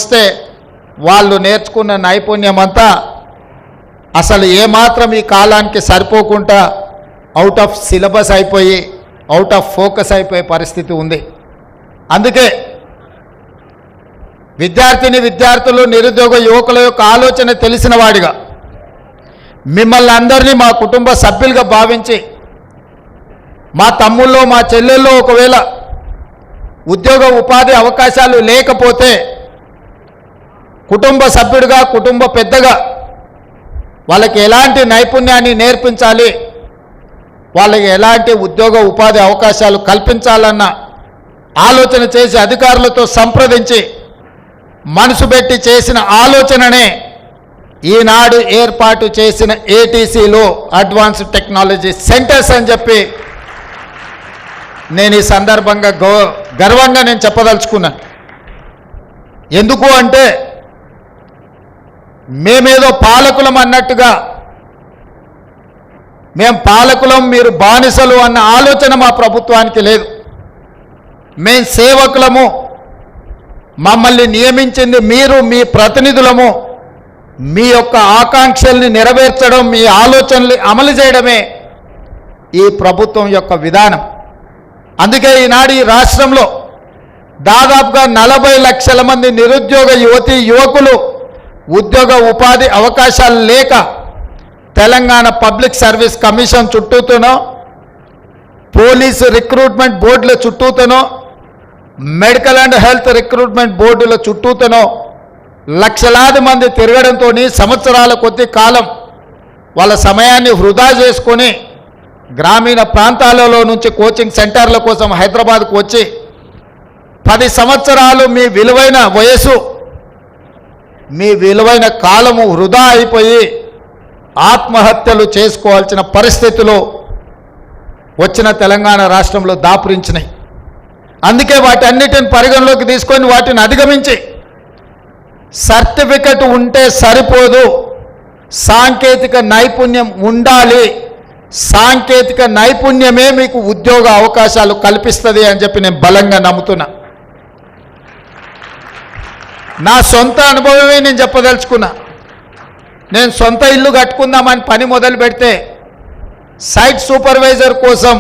పోల్చితే వాళ్ళు నేర్చుకున్న నైపుణ్యం అంతా అసలు ఏమాత్రం ఈ కాలానికి సరిపోకుండా అవుట్ ఆఫ్ సిలబస్ అయిపోయి అవుట్ ఆఫ్ ఫోకస్ అయిపోయే పరిస్థితి ఉంది. అందుకే విద్యార్థులు నిరుద్యోగ యువకుల యొక్క ఆలోచన తెలిసిన వాడిగా మిమ్మల్ని అందరినీ మా కుటుంబ సభ్యులుగా భావించి మా తమ్ముళ్ళు మా చెల్లెళ్ళు ఒకవేళ ఉద్యోగ ఉపాధి అవకాశాలు లేకపోతే కుటుంబ సభ్యుడిగా కుటుంబ పెద్దగా వాళ్ళకి ఎలాంటి నైపుణ్యాన్ని నేర్పించాలి, వాళ్ళకి ఎలాంటి ఉద్యోగ ఉపాధి అవకాశాలు కల్పించాలన్న ఆలోచన చేసి అధికారులతో సంప్రదించి మనసు పెట్టి చేసిన ఆలోచననే ఈనాడు ఏర్పాటు చేసిన ఏటీసీలో అడ్వాన్స్డ్ టెక్నాలజీ సెంటర్స్ అని చెప్పి నేను ఈ సందర్భంగా గర్వంగా నేను చెప్పదలుచుకున్నాను. ఎందుకు అంటే మేమేదో పాలకులం అన్నట్టుగా మేము పాలకులం మీరు బానిసలు అన్న ఆలోచన మా ప్రభుత్వానికి లేదు. మేము సేవకులము, మమ్మల్ని నియమించింది మీరు, మీ ప్రతినిధులము, మీ యొక్క ఆకాంక్షల్ని నెరవేర్చడం, మీ ఆలోచనల్ని అమలు చేయడమే ఈ ప్రభుత్వం యొక్క విధానం. అందుకే ఈనాడు ఈ రాష్ట్రంలో దాదాపుగా 40 లక్షల మంది నిరుద్యోగ యువతీ యువకులు ఉద్యోగ ఉపాధి అవకాశాలు లేక తెలంగాణ పబ్లిక్ సర్వీస్ కమిషన్ చుట్టూతోనో, పోలీసు రిక్రూట్మెంట్ బోర్డుల చుట్టూతోనో, మెడికల్ అండ్ హెల్త్ రిక్రూట్మెంట్ బోర్డుల చుట్టూతోనో లక్షలాది మంది తిరగడంతో సంవత్సరాల కొద్ది కాలం వాళ్ళ సమయాన్ని వృధా చేసుకొని గ్రామీణ ప్రాంతాలలో నుంచి కోచింగ్ సెంటర్ల కోసం హైదరాబాద్కు వచ్చి 10 సంవత్సరాలు మీ విలువైన వయసు, మీ విలువైన కాలము వృధా అయిపోయి ఆత్మహత్యలు చేసుకోవాల్సిన పరిస్థితులు వచ్చిన తెలంగాణ రాష్ట్రంలో దాపురించినాయి. అందుకే వాటన్నిటిని పరిగణలోకి తీసుకొని వాటిని అధిగమించి సర్టిఫికెట్ ఉంటే సరిపోదు, సాంకేతిక నైపుణ్యం ఉండాలి, సాంకేతిక నైపుణ్యమే మీకు ఉద్యోగ అవకాశాలు కల్పిస్తుంది అని చెప్పి నేను బలంగా నమ్ముతున్నా. నా సొంత అనుభవమే నేను చెప్పదలుచుకున్నా. నేను సొంత ఇల్లు కట్టుకుందామని పని మొదలు పెడితే సైట్ సూపర్వైజర్ కోసం